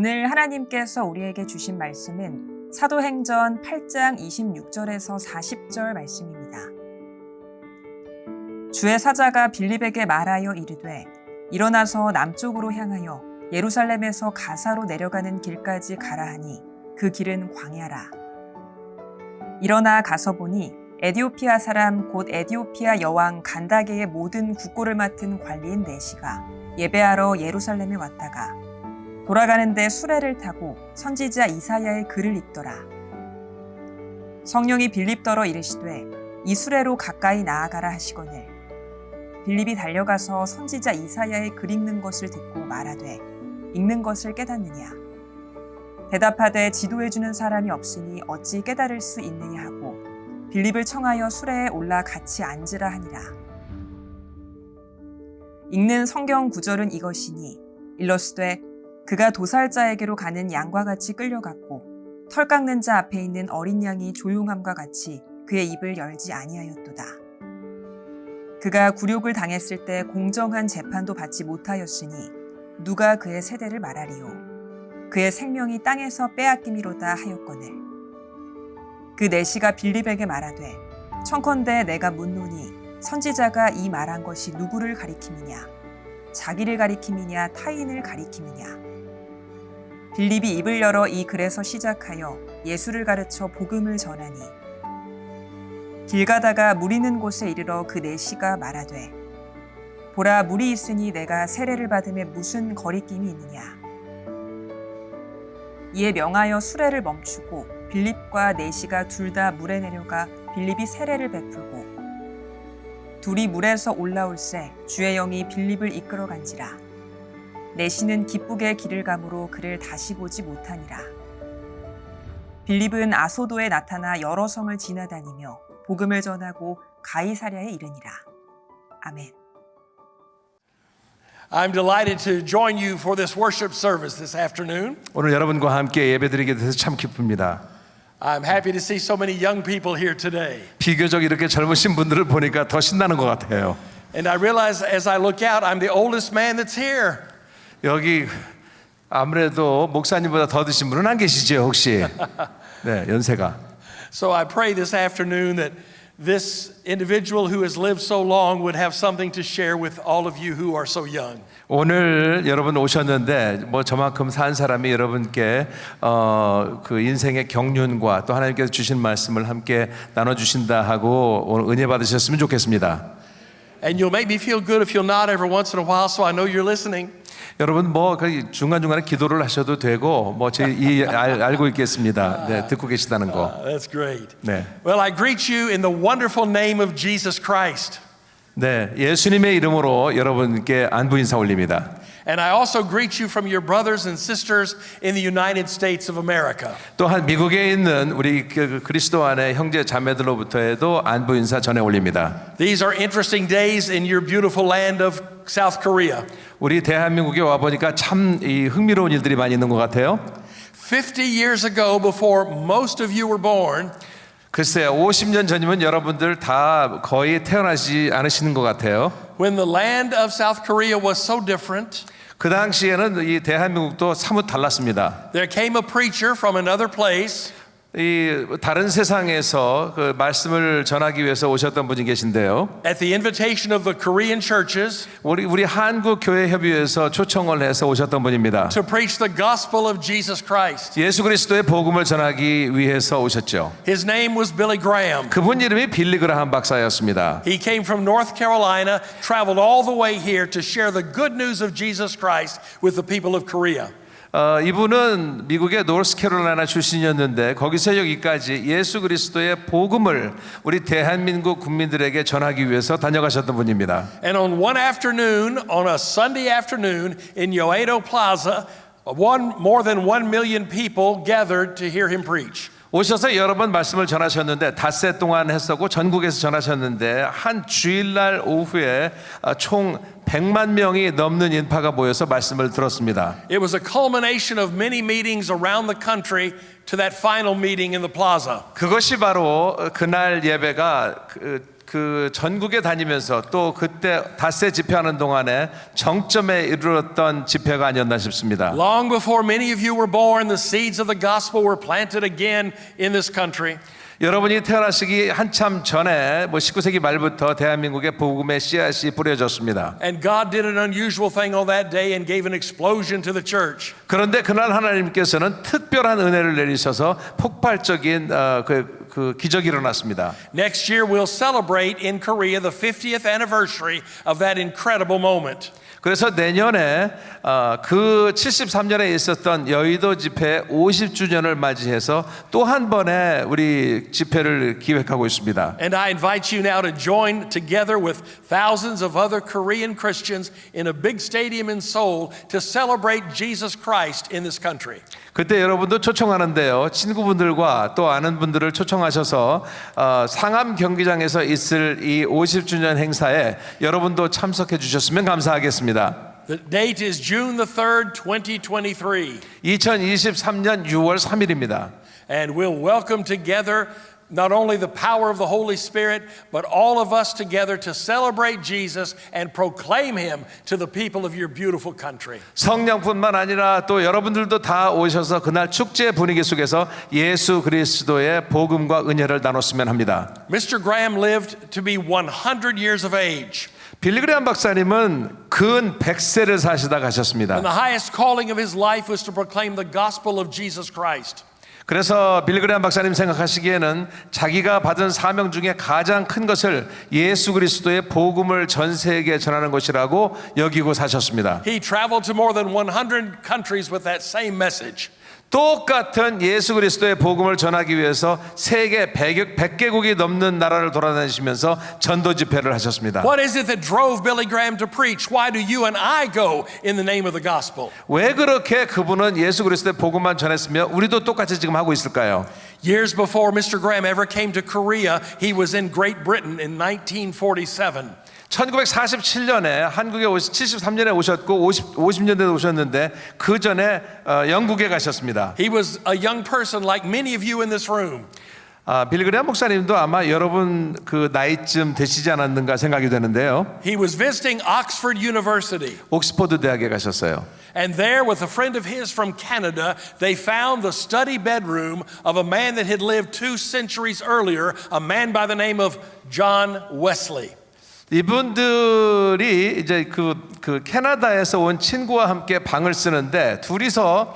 오늘 하나님께서 우리에게 주신 말씀은 사도행전 8장 26절에서 40절 말씀입니다. 주의 사자가 빌립에게 말하여 이르되 일어나서 남쪽으로 향하여 예루살렘에서 가사로 내려가는 길까지 가라 하니 그 길은 광야라. 일어나 가서 보니 에디오피아 사람 곧 에디오피아 여왕 간다게의 모든 국고를 맡은 관리인 네시가 예배하러 예루살렘에 왔다가 돌아가는데 수레를 타고 선지자 이사야의 글을 읽더라. 성령이 빌립더러 이르시되 이 수레로 가까이 나아가라 하시거늘 빌립이 달려가서 선지자 이사야의 글 읽는 것을 듣고 말하되 읽는 것을 깨닫느냐. 대답하되 지도해주는 사람이 없으니 어찌 깨달을 수 있느냐 하고 빌립을 청하여 수레에 올라 같이 앉으라 하니라. 읽는 성경 구절은 이것이니 일러스되 그가 도살자에게로 가는 양과 같이 끌려갔고 털 깎는 자 앞에 있는 어린 양이 조용함과 같이 그의 입을 열지 아니하였도다. 그가 굴욕을 당했을 때 공정한 재판도 받지 못하였으니 누가 그의 세대를 말하리요. 그의 생명이 땅에서 빼앗김이로다 하였거늘. 그 네시가 빌립에게 말하되 청컨대 내가 묻노니 선지자가 이 말한 것이 누구를 가리킴이냐. 자기를 가리킴이냐 타인을 가리킴이냐. 빌립이 입을 열어 이 글에서 시작하여 예수를 가르쳐 복음을 전하니 길 가다가 물 있는 곳에 이르러 그 네시가 말하되 보라 물이 있으니 내가 세례를 받음에 무슨 거리낌이 있느냐. 이에 명하여 수레를 멈추고 빌립과 네시가 둘 다 물에 내려가 빌립이 세례를 베풀고 둘이 물에서 올라올새 주의 영이 빌립을 이끌어 간지라. 네시는 기쁘게 길을 가므로 그를 다시 보지 못하니라. 빌립은 아소도에 나타나 여러 성을 지나다니며 복음을 전하고 가이사랴에 이르니라. 아멘. I'm delighted to join you for this worship service this afternoon. 오늘 여러분과 함께 예배드리게 돼서 참 기쁩니다. I'm happy to see so many young people here today. 비교적 이렇게 젊으신 분들을 보니까 더 신나는 것 같아요. And I realize as I look out, I'm the oldest man that's here. 여기 아무래도 목사님보다 더 드신 분은 안 계시죠, 혹시? 네, 연세가. So I pray this afternoon that this individual who has lived so long would have something to share with all of you who are so young. 오늘 여러분 오셨는데 뭐 저만큼 산 사람이 여러분께 그 인생의 경륜과 또 하나님께서 주신 말씀을 함께 나눠주신다 하고 오늘 은혜 받으셨으면 좋겠습니다. And you'll make me feel good if you'll nod every once in a while so I know you're listening. 여러분 뭐 중간중간에 기도를 하셔도 되고 뭐 저희 알고 있겠습니다. 네, 듣고 계시다는 거. That's great. 네. Well, I greet you in the wonderful name of Jesus Christ. 네, 예수님의 이름으로 여러분께 안부 인사 올립니다. And I also greet you from your brothers and sisters in the United States of America. 또한 미국에 있는 우리 그리스도 안의 형제 자매들로부터에도 안부 인사 전해 올립니다. These are interesting days in your beautiful land of South Korea. 우리 대한민국에 와 보니까 참 이 흥미로운 일들이 많이 있는 것 같아요. 50 years ago, before most of you were born, 글쎄요, 50년 전이면 여러분들 다 거의 태어나지 않으시는 것 같아요. when the land of South Korea was so different, 그 당시에는 이 대한민국도 사뭇 달랐습니다. there came a preacher from another place. 이 다른 세상에서 그 말씀을 전하기 위해서 오셨던 분이 계신데요. At the invitation of the Korean churches, 우리 한국 교회 협의회에서 초청을 해서 오셨던 분입니다. to preach the gospel of Jesus Christ. 예수 그리스도의 복음을 전하기 위해서 오셨죠. His name was Billy Graham. 그분 이름이 빌리 그라함 박사였습니다. He came from North Carolina, traveled all the way here to share the good news of Jesus Christ with the people of Korea. 이분은 미국의 노스캐롤라이나 출신이었는데 거기서 여기까지 예수 그리스도의 복음을 우리 대한민국 국민들에게 전하기 위해서 다녀가셨던 분입니다. And on one afternoon, on a Sunday afternoon in Yoedo Plaza, more than 1 million people gathered to hear him preach. 오셔서 여러 번 말씀을 전하셨는데 닷새 동안 했었고 전국에서 전하셨는데 한 주일날 오후에 총 100만 명이 넘는 인파가 모여서 말씀을 들었습니다. It was a culmination of many meetings around the country to that final meeting in the plaza. 그것이 바로 그날 예배가 그 전국에 다니면서 또 그때 닷새 집회하는 동안에 정점에 이르렀던 집회가 아니었나 싶습니다. Long before many of you were born, the seeds of the gospel were planted again in this country. 여러분이 태어나시기 한참 전에 19세기 말부터 대한민국의 복음의 씨앗이 뿌려졌습니다. And God did an unusual thing on that day and gave an explosion to the church. 그런데 그날 하나님께서는 특별한 은혜를 내리셔서 폭발적인 그 기적이 일어났습니다. Next year we'll celebrate in Korea the 50th anniversary of that incredible moment. 그래서 내년에 그 73년에 있었던 여의도 집회 50주년을 맞이해서 또 한 번의 우리 집회를 기획하고 있습니다. And I invite you now to join together with thousands of other Korean Christians in a big stadium in Seoul to celebrate Jesus Christ in this country. 그때 여러분도 초청하는데요. 친구분들과 또 아는 분들을 초청하셔서 상암 경기장에서 있을 이 50주년 행사에 여러분도 참석해 주셨으면 감사하겠습니다. The date is June the 3rd, 2023. 2023년 6월 3일입니다. And we'll welcome together not only the power of the Holy Spirit, but all of us together to celebrate Jesus and proclaim Him to the people of your beautiful country. 성령뿐만 아니라 또 여러분들도 다 오셔서 그날 축제 분위기 속에서 예수 그리스도의 복음과 은혜를 나눴으면 합니다. Mr. Graham lived to be 100 years of age. 빌리그레암 박사님은 근 100세를 사시다 가셨습니다. And the highest calling of his life was to proclaim the gospel of Jesus Christ. 그래서 빌리그레암 박사님 생각하시기에는 자기가 받은 사명 중에 가장 큰 것을 예수 그리스도의 복음을 전 세계에 전하는 것이라고 여기고 사셨습니다. He traveled to more than 100 countries with that same message. 똑같은 예수 그리스도의 복음을 전하기 위해서 세계 100개국이 넘는 나라를 돌아다니시면서 전도 집회를 하셨습니다. What is it that drove Billy Graham to preach? Why do you and I go in the name of the gospel? 왜 그렇게 그분은 예수 그리스도의 복음만 전했으며 우리도 똑같이 지금 하고 있을까요? Years before Mr. Graham ever came to Korea, he was in Great Britain in 1947. 1947년에 한국에 73년에 오셨고 50년대에 오셨는데 그 전에 영국에 가셨습니다. He was a young person like many of you in this room. 빌리그레암 목사님도 아마 여러분 그 나이쯤 되시지 않았는가 생각이 되는데요. He was visiting Oxford University. 옥스퍼드 대학에 가셨어요. And there, with a friend of his from Canada, they found the study bedroom of a man that had lived 2 centuries earlier, a man by the name of John Wesley. 이분들이 이제 그 캐나다에서 온 친구와 함께 방을 쓰는데 둘이서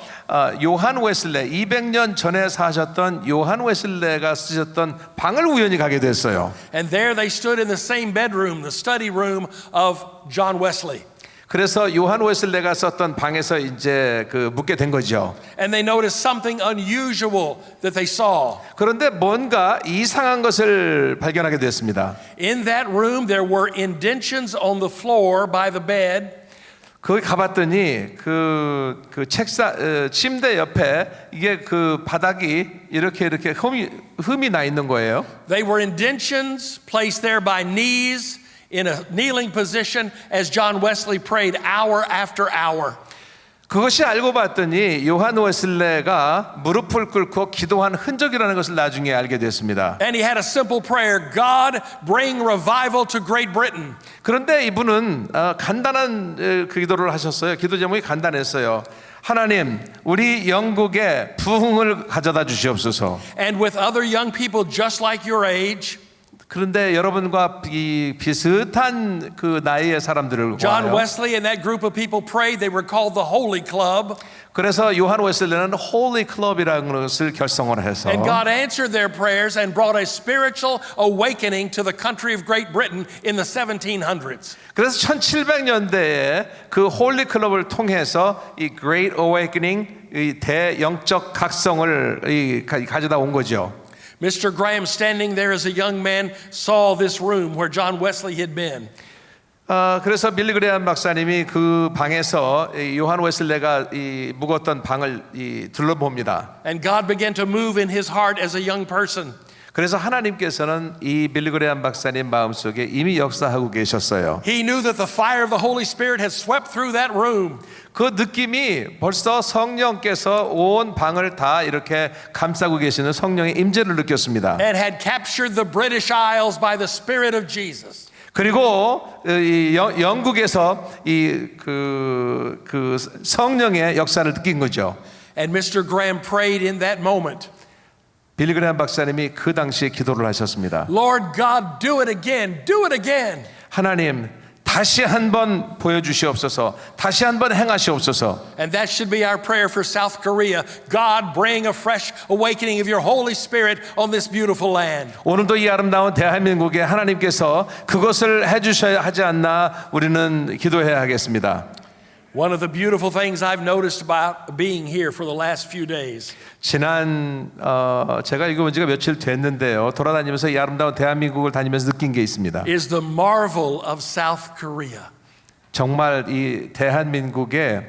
요한 웨슬레 200년 전에 사셨던 요한 웨슬레가 쓰셨던 방을 우연히 가게 됐어요. And there they stood in the same bedroom, the study room of John Wesley. 그래서 요한 웨슬레가 썼던 방에서 이제 그 묵게 된 거죠. And they noticed something unusual that they saw. 그런데 뭔가 이상한 것을 발견하게 됐습니다. In that room there were indentions on the floor by the bed. 거기 가봤더니 그 책상 침대 옆에 이게 그 바닥이 이렇게 흠이 나 있는 거예요. They were indentions placed there by knees in a kneeling position as John Wesley prayed hour after hour. 그것이 알고 봤더니 요한 웨슬레가 무릎을 꿇고 기도한 흔적이라는 것을 나중에 알게 됐습니다. And he had a simple prayer, God bring revival to Great Britain. 그런데 이분은 간단한 기도를 하셨어요. 기도 제목이 간단했어요. 하나님, 우리 영국에 부흥을 가져다 주시옵소서. And with other young people just like your age, 그런데 여러분과 비슷한 그 나이의 사람들을 John 보아요. Wesley and that group of people prayed. They were called the Holy Club. 그래서 요한 웨슬레는 홀리 클럽이라는 것을 결성을 해서 And God answered their prayers and brought a spiritual awakening to the country of Great Britain in the 1700s. 그래서 1700년대에 그 홀리 클럽을 통해서 이 Great Awakening, 이 대영적 각성을 가져다 온 거죠. Mr. Graham, standing there as a young man, saw this room where John Wesley had been. 그래서 빌리그레암 박사님이 그 방에서 요한 웨슬레가 묵었던 방을 둘러봅니다. And God began to move in his heart as a young person. 그래서 하나님께서는 이 빌리그레암 박사님 마음속에 이미 역사하고 계셨어요. He knew that the fire of the Holy Spirit had swept through that room. 그 느낌이 벌써 성령께서 온 방을 다 이렇게 감싸고 계시는 성령의 임재를 느꼈습니다. And had captured the British Isles by the Spirit of Jesus. 그리고 이 영국에서 그 성령의 역사를 느낀 거죠. And Mr. Graham prayed in that moment. 빌리그레암 박사님이 그 당시에 기도를 하셨습니다. Lord God, do it again. Do it again. 하나님 다시 한번 보여주시옵소서. 다시 한번 행하시옵소서. And that should be our prayer for South Korea. God, bring a fresh awakening of your Holy Spirit on this beautiful land. 오늘도 이 아름다운 대한민국에 하나님께서 그것을 해주셔야 하지 않나 우리는 기도해야 하겠습니다. One of the beautiful things I've noticed about being here for the last few days 지난 제가 이거 온 지가 며칠 됐는데요. 돌아다니면서 이 아름다운 대한민국을 다니면서 느낀 게 있습니다. is the marvel of South Korea. 정말 이 대한민국의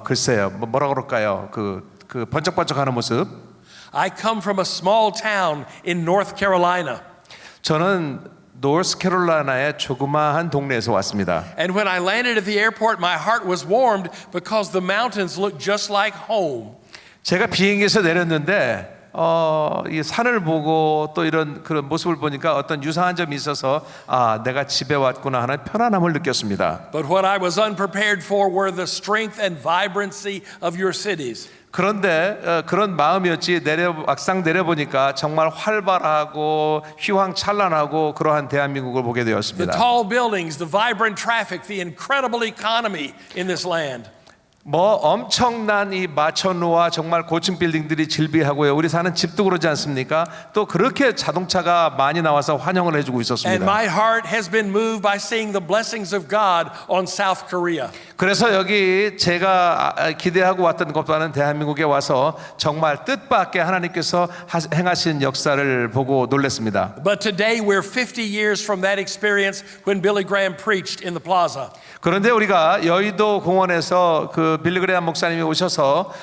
글쎄요 뭐라 그럴까요? 그 번쩍번쩍하는 모습. I come from a small town in North Carolina. 저는 노스캐롤라이나의 조그마한 동네에서 왔습니다. And when I landed at the airport, my heart was warmed because the mountains looked just like home. 제가 비행기에서 내렸는데 이 산을 보고 또 이런 그런 모습을 보니까 어떤 유사한 점이 있어서 아 내가 집에 왔구나 하는 편안함을 느꼈습니다. But what I was unprepared for were the strength and vibrancy of your cities. 그런데 그런 마음이었지 막상 내려보니까 정말 활발하고 휘황찬란하고 그러한 대한민국을 보게 The 되었습니다. tall buildings, the vibrant traffic, the incredible economy in this land. 뭐 엄청난 이 마천루와 정말 고층 빌딩들이 질비하고요. 우리 사는 집도 그러지 않습니까? 또 그렇게 자동차가 많이 나와서 환영을 해주고 And 있었습니다. my heart has been moved by seeing the blessings of God on South Korea. 그래서 여기 제가 기대하고 왔던 것보다는 대한민국에 와서 정말 뜻밖의 하나님께서 행하신 역사를 보고 놀랐습니다. But today we're 50 years from that experience when Billy Graham preached in the plaza. 그런데 우리가 여의도 공원에서 그 빌리그레암 목사님이 오셔서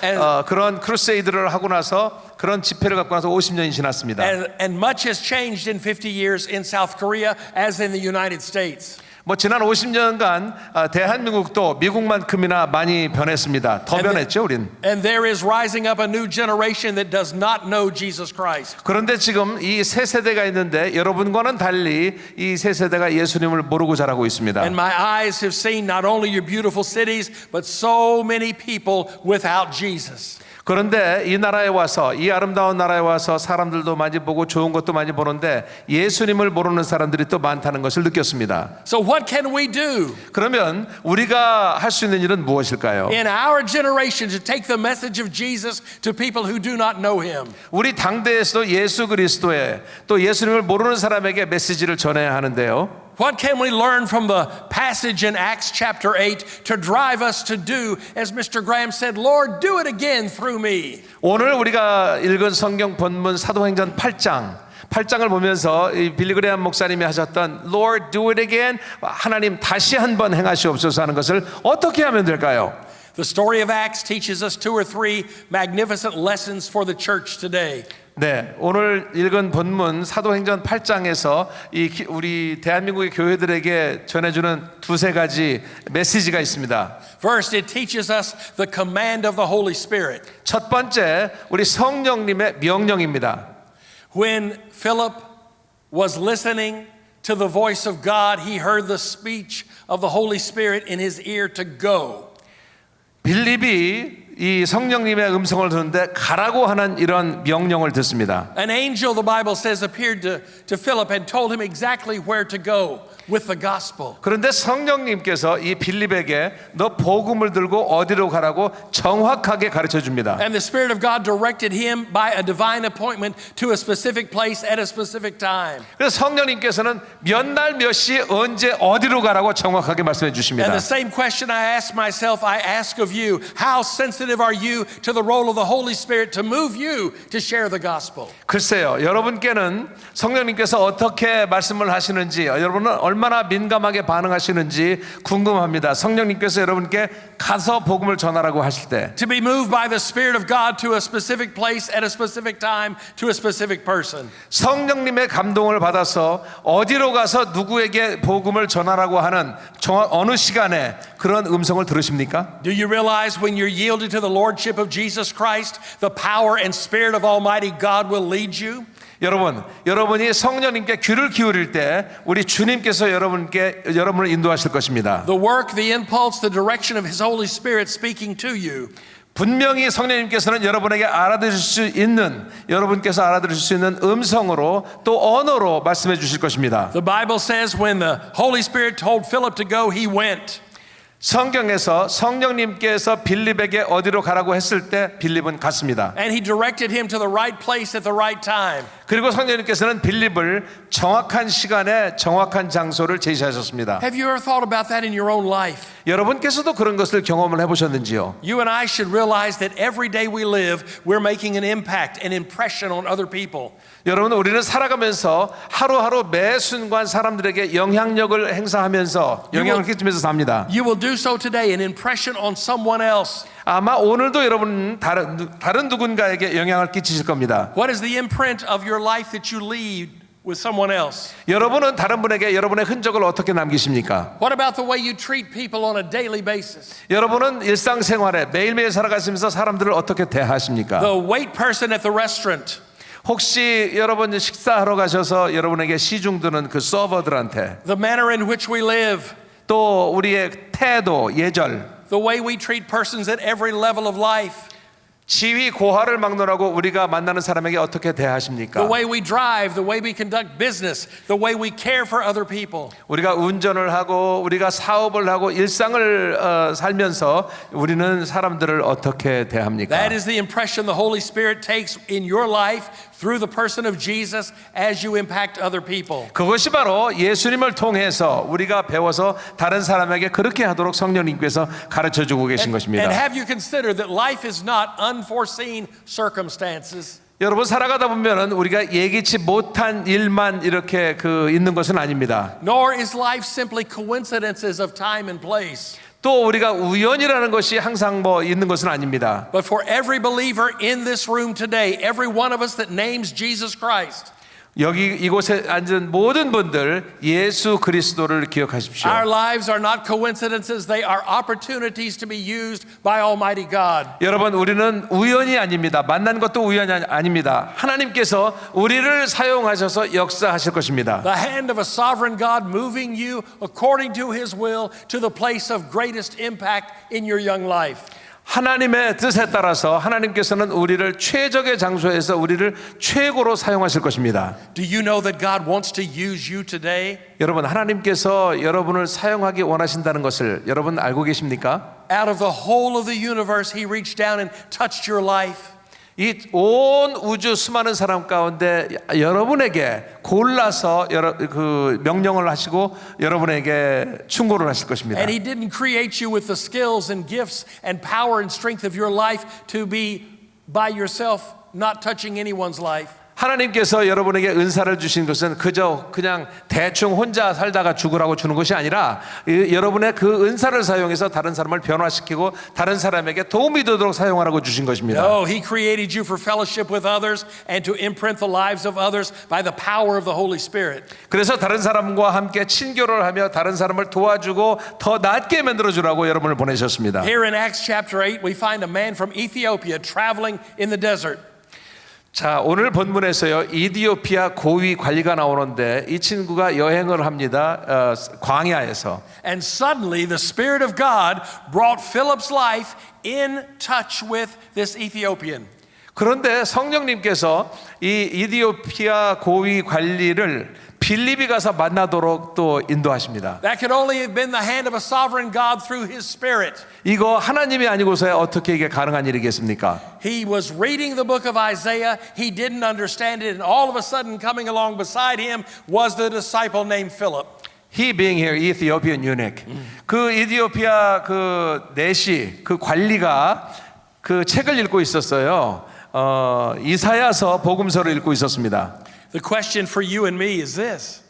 그런 크루세이드를 하고 나서 그런 집회를 갖고 나서 50년이 지났습니다. And much has changed in 50 years in South Korea as in the United States. 뭐 지난 50년간 대한민국도 미국만큼이나 많이 변했습니다. 더 변했죠, 우린. And there is rising up a new generation that does not know Jesus Christ. 그런데 지금 이 새 세대가 있는데 여러분과는 달리 이 새 세대가 예수님을 모르고 자라고 있습니다. And my eyes have seen not only your beautiful cities, but so many people without Jesus. 그런데 이 나라에 와서 이 아름다운 나라에 와서 사람들도 많이 보고 좋은 것도 많이 보는데 예수님을 모르는 사람들이 또 많다는 것을 느꼈습니다. So what can we do 그러면 우리가 할 수 있는 일은 무엇일까요? in our generation to take the message of Jesus to people who do not know him? 우리 당대에서도 예수 그리스도의 또 예수님을 모르는 사람에게 메시지를 전해야 하는데요. What can we learn from the passage in Acts chapter 8 to drive us to do, as Mr. Graham said, Lord, do it again through me? 오늘 우리가 읽은 성경 본문 사도행전 8장을 보면서 이 빌리그레암 목사님이 하셨던 Lord, do it again, 하나님 다시 한번 행하시옵소서 하는 것을 어떻게 하면 될까요? The story of Acts teaches us 2 or 3 magnificent lessons for the church today. 네, 오늘 읽은 본문 사도행전 8장에서 우리 대한민국의 교회들에게 전해주는 두세 가지 메시지가 있습니다. First, it teaches us the command of the Holy Spirit. 첫 번째, 우리 성령님의 명령입니다. When Philip was listening to the voice of God, he heard the speech of the Holy Spirit in his ear to go. 빌립이 이 성령님의 음성을 듣는데 가라고 하는 이런 명령을 듣습니다. An angel, the Bible says, appeared to Philip and told him exactly where to go with the gospel. 그런데 성령님께서 이 빌립에게 너 복음을 들고 어디로 가라고 정확하게 가르쳐 줍니다. And the Spirit of God directed him by a divine appointment to a specific place at a specific time. 그래서 성령님께서는 몇 날 몇 시 언제 어디로 가라고 정확하게 말씀해 주십니다. And the same question I ask myself, I ask of you. How sensitive sensitive are you to the role of the Holy Spirit to move you to share the gospel? 글쎄요, 여러분께는 성령님께서 어떻게 말씀을 하시는지, 여러분은 얼마나 민감하게 반응하시는지 궁금합니다. 성령님께서 여러분께 가서 복음을 전하라고 하실 때, To be moved by the Spirit of God to a specific place at a specific time to a specific person. 성령님의 감동을 받아서 어디로 가서 누구에게 복음을 전하라고 하는 어느 시간에 그런 음성을 들으십니까? Do you realize when you're yielded to the Lordship of Jesus Christ, the power and Spirit of Almighty God will lead you? 여러분이 성령님께 귀를 기울일 때 우리 주님께서 여러분을 인도하실 것입니다. The work, the impulse, the direction of His Holy Spirit speaking to you. 분명히 성령님께서는 여러분께서 알아들으실 수 있는 음성으로 또 언어로 말씀해 주실 것입니다. The Bible says when the Holy Spirit told Philip to go, he went. 성경에서 성령님께서 빌립에게 어디로 가라고 했을 때 빌립은 갔습니다. And he directed him to the right place at the right time. 그리고 성령님께서는 빌립을 정확한 시간에 정확한 장소를 제시하셨습니다. Have you ever thought about that in your own life? 여러분께서도 그런 것을 경험을 해보셨는지요? You and I should realize that every day we live, we're making an impact, an impression on other people. 여러분, 우리는 살아가면서 하루하루 매 순간 사람들에게 영향력을 행사하면서 영향을 끼치면서 삽니다. You will do so today, an impression on someone else. 아마 오늘도 여러분 다른 누군가에게 영향을 끼치실 겁니다. What is the imprint of your life that you lead with someone else? 여러분은 다른 분에게 여러분의 흔적을 어떻게 남기십니까? What about the way you treat people on a daily basis? 여러분은 일상생활에 매일매일 살아가시면서 사람들을 어떻게 대하십니까? The wait person at the restaurant. 혹시 여러분 식사하러 가셔서 여러분에게 시중 드는 그 서버들한테 The manner in which we live. 또 우리의 태도, 예절, The way we treat persons at every level of life. 지위 고하를 막론하고 우리가 만나는 사람에게 어떻게 대하십니까? The way we drive, the way we conduct business, the way we care for other people. 우리가 운전을 하고 우리가 사업을 하고 일상을 살면서 우리는 사람들을 어떻게 대합니까? That is the impression the Holy Spirit takes in your life through the person of Jesus as you impact other people. 그것이 바로 예수님을 통해서 우리가 배워서 다른 사람에게 그렇게 하도록 성령님께서 가르쳐주고 계신 것입니다. And have you considered that life is not unforeseen circumstances? 여러분, 살아가다 보면은 우리가 예기치 못한 일만 이렇게 있는 것은 아닙니다. Nor is life simply coincidences of time and place. 또 우리가 우연이라는 것이 항상 있는 것은 아닙니다. But for every believer in this room today, every one of us that names Jesus Christ, 이곳에 앉은 모든 분들 예수 그리스도를 기억하십시오. our lives are not coincidences, they are opportunities to be used by Almighty God. 여러분, 우리는 우연이 아닙니다. 만난 것도 우연이 아닙니다. 하나님께서 우리를 사용하셔서 역사하실 것입니다. The hand of a sovereign God moving you according to His will to the place of greatest impact in your young life. 하나님의 뜻에 따라서 하나님께서는 우리를 최적의 장소에서 우리를 최고로 사용하실 것입니다. Do you know that God wants to use you today? 여러분, 하나님께서 여러분을 사용하기 원하신다는 것을 여러분 알고 계십니까? Out of the whole of the universe, He reached down and touched your life. 이 온 우주 수많은 사람 가운데 여러분에게 골라서 명령을 하시고 여러분에게 충고를 하실 것입니다. And He didn't create you with the skills and gifts and power and strength of your life to be by yourself, not touching anyone's life. 하나님께서 여러분에게 은사를 주신 것은 그냥 대충 혼자 살다가 죽으라고 주는 것이 아니라 여러분의 그 은사를 사용해서 다른 사람을 변화시키고 다른 사람에게 도움이 되도록 사용하라고 주신 것입니다. No, He created you for fellowship with others and to imprint the lives of others by the power of the Holy Spirit. 그래서 다른 사람과 함께 친교를 하며 다른 사람을 도와주고 더 낫게 만들어주라고 여러분을 보내셨습니다. Here in Acts chapter 8, we find a man from Ethiopia traveling in the desert. 자, 오늘 본문에서요, 이디오피아 고위 관리가 나오는데 이 친구가 여행을 합니다. 광야에서. And suddenly the Spirit of God brought Philip's life in touch with this Ethiopian. 그런데 성령님께서 이 이디오피아 고위 관리를 빌립이 가서 만나도록 또 인도하십니다. That could only have been the hand of a sovereign God through His Spirit. 이거 하나님이 아니고서야 어떻게 이게 가능한 일이겠습니까? He was reading the book of Isaiah. He didn't understand it, and all of a sudden, coming along beside him was the disciple named Philip. He being here, Ethiopian eunuch. 그 이디오피아 내시 그 관리가 그 책을 읽고 있었어요. 이사야서 복음서를 읽고 있었습니다. The question for you and me is this.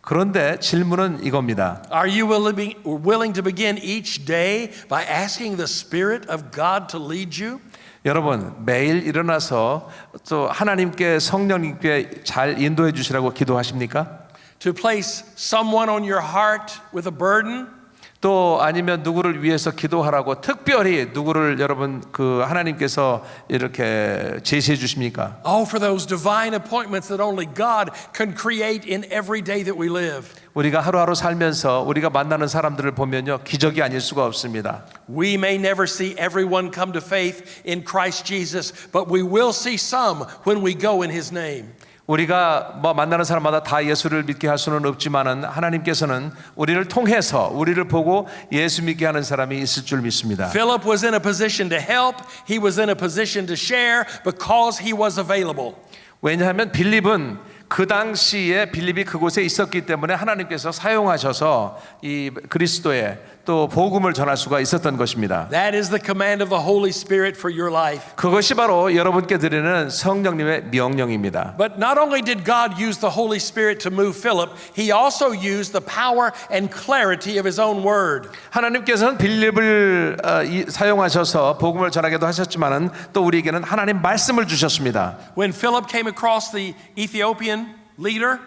그런데 질문은 이겁니다. Are you willing to begin each day by asking the Spirit of God to lead you? 여러분 매일 일어나서 또 하나님께 성령님께 잘 인도해 주시라고 기도하십니까? To place someone on your heart with a burden? 또 아니면 누구를 위해서 기도하라고 특별히 누구를 여러분 그 하나님께서 이렇게 제시해 주십니까? Oh, for those divine appointments that only God can create in every day that we live. 우리가 하루하루 살면서 우리가 만나는 사람들을 보면요 기적이 아닐 수가 없습니다. We may never see everyone come to faith in Christ Jesus, but we will see some when we go in His name. 우리가 뭐 만나는 사람마다 다 예수를 믿게 할 수는 없지만은 하나님께서는 우리를 통해서 우리를 보고 예수 믿게 하는 사람이 있을 줄 믿습니다. Philip was in a position to help. He was in a position to share because he was available. 왜냐하면 빌립은 그 당시에 빌립이 그곳에 있었기 때문에 하나님께서 사용하셔서 이 그리스도의 또 복음을 전할 수가 있었던 것입니다. That is the command of the Holy Spirit for your life. 그것이 바로 여러분께 드리는 성령님의 명령입니다. But not only did God use the Holy Spirit to move Philip, He also used the power and clarity of His own word. 하나님께서는 빌립을 사용하셔서 복음을 전하기도 하셨지만은 또 우리에게는 하나님 말씀을 주셨습니다. When Philip came across the Ethiopian leader,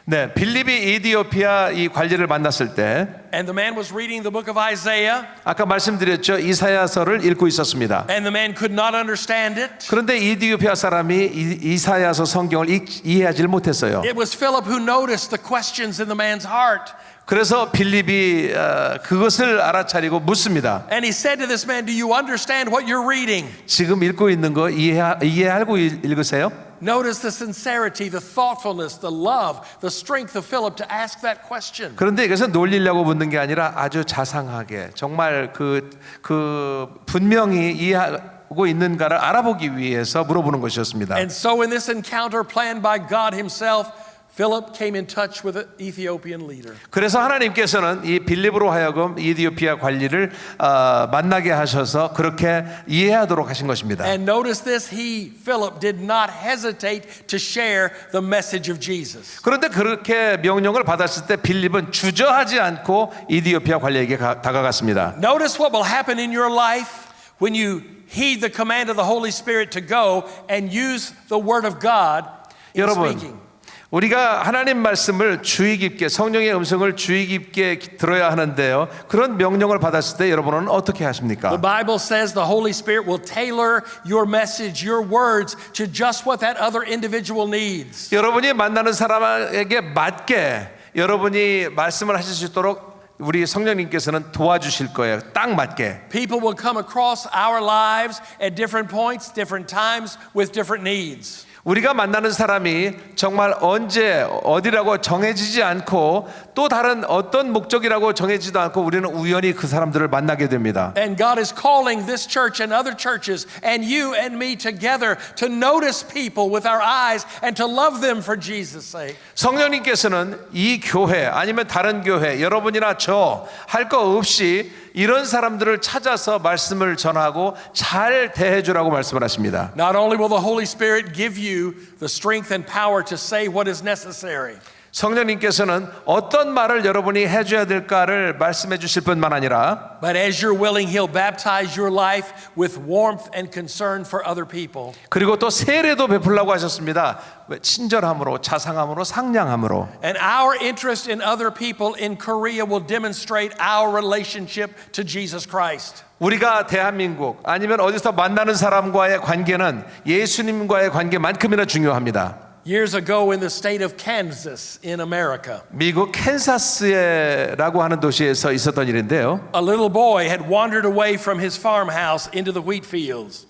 네, 빌립이 이디오피아 이 관리를 만났을 때 and the man was reading the book of Isaiah, 아까 말씀드렸죠. 이사야서를 읽고 있었습니다. and the man could not understand it. 그런데 이디오피아 사람이 이사야서 성경을 이해하지 못했어요. It was Philip who noticed the questions in the man's heart. 그래서 빌립이 그것을 알아차리고 묻습니다. And he said to this man, "Do you understand what you're reading?" 지금 읽고 있는 거 이해하고 읽으세요? Notice the sincerity, the thoughtfulness, the love, the strength of Philip to ask that question. 그런데 이것은 놀리려고 묻는 게 아니라 아주 자상하게 정말 그 분명히 이해하고 있는가를 알아보기 위해서 물어보는 것이었습니다. And so in this encounter planned by God himself, Philip came in touch with the Ethiopian leader. 그래서 하나님께서는 이 빌립으로 하여금 이디오피아 관리를 만나게 하셔서 그렇게 이해하도록 하신 것입니다. And notice this, Philip did not hesitate to share the message of Jesus. 그런데 그렇게 명령을 받았을 때 빌립은 주저하지 않고 이디오피아 관리에게 다가갔습니다. Notice what will happen in your life when you heed the command of the Holy Spirit to go and use the word of God in speaking. 여러분, 우리가 하나님 말씀을 주의 깊게 성령의 음성을 주의 깊게 들어야 하는데요. 그런 명령을 받았을 때 여러분은 어떻게 하십니까? The Bible says the Holy Spirit will tailor your message, your words to just what that other individual needs. 여러분이 만나는 사람에게 맞게 여러분이 말씀을 하실 수 있도록 우리 성령님께서는 도와주실 거예요. 딱 맞게. People will come across our lives at different points, different times, with different needs. 우리가 만나는 사람이 정말 언제 어디라고 정해지지 않고 또 다른 어떤 목적이라고 정해지도 않고 우리는 우연히 그 사람들을 만나게 됩니다. And God is calling this church and other churches and you and me together to notice people with our eyes and to love them for Jesus' sake. 성령님께서는 이 교회 아니면 다른 교회 여러분이나 저 할 거 없이 이런 사람들을 찾아서 말씀을 전하고 잘 대해주라고 말씀을 하십니다. Not only will the Holy Spirit give you the strength and power to say what is necessary. 성령님께서는 어떤 말을 여러분이 해줘야 될까를 말씀해 주실 뿐만 아니라 But as you're willing, He'll baptize your life with warmth and concern for other people. 그리고 또 세례도 베풀라고 하셨습니다. 친절함으로 자상함으로 상냥함으로. And our interest in other people in Korea will demonstrate our relationship to Jesus Christ. 우리가 대한민국 아니면 어디서 만나는 사람과의 관계는 예수님과의 관계만큼이나 중요합니다. Years ago in the state of Kansas in America, 미국 캔사스라고 하는 도시에서 있었던 일인데요. a little boy had wandered away from his farmhouse into the wheat fields.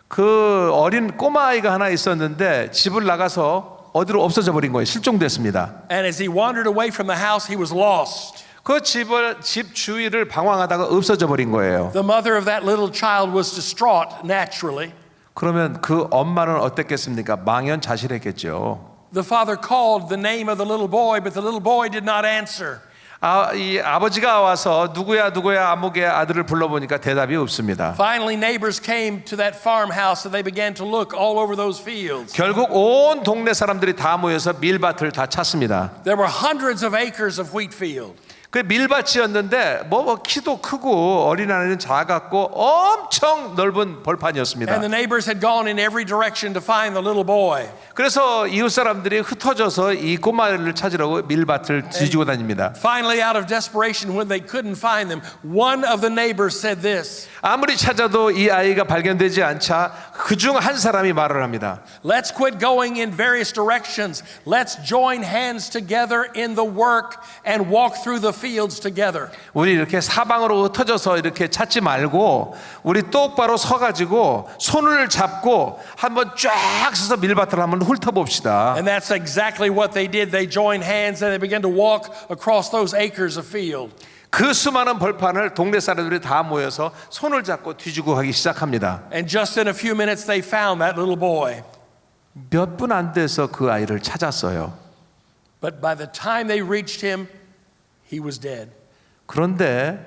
그 어린 꼬마 아이가 하나 있었는데 집을 나가서 어디로 없어져 버린 거예요. 실종됐습니다. And as he wandered away from the house, he was lost. 그 집 주위를 방황하다가 없어져 버린 거예요. The mother of that little child was distraught naturally. 그러면 그 엄마는 어땠겠습니까? 망연자실했겠죠. The father called the name of the little boy, but the little boy did not answer. 이 아버지가 와서 누구야 아무개 아들을 불러보니까 대답이 없습니다. Finally, neighbors came to that farmhouse and they began to look all over those fields. 결국 온 동네 사람들이 다 모여서 밀밭을 다 찾습니다. There were hundreds of acres of wheat field. 그 밀밭이었는데 뭐 키도 크고 어린아이는 작았고 엄청 넓은 벌판이었습니다. And the neighbors had gone in every direction to find the little boy. 그래서 이웃 사람들이 흩어져서 이 꼬마를 찾으려고 밀밭을 뒤지고 다닙니다. Finally, out of desperation, when they couldn't find them, one of the neighbors said this. 아무리 찾아도 이 아이가 발견되지 않자 그중 한 사람이 말을 합니다. Let's quit going in various directions. Let's join hands together in the work and walk through the fields together. 우리 이렇게 사방으로 흩어져서 이렇게 찾지 말고 우리 똑바로 서가지고 손을 잡고 한번 쫙 서서 밀밭을 한번 훑어봅시다. And that's exactly what they did. They joined hands and they began to walk across those acres of field. 그 수많은 벌판을 동네 사람들이 다 모여서 손을 잡고 뒤지고 가기 시작합니다. And just in a few minutes they found that little boy. 몇 분 안 돼서 그 아이를 찾았어요. But by the time they reached him, he was dead. 그런데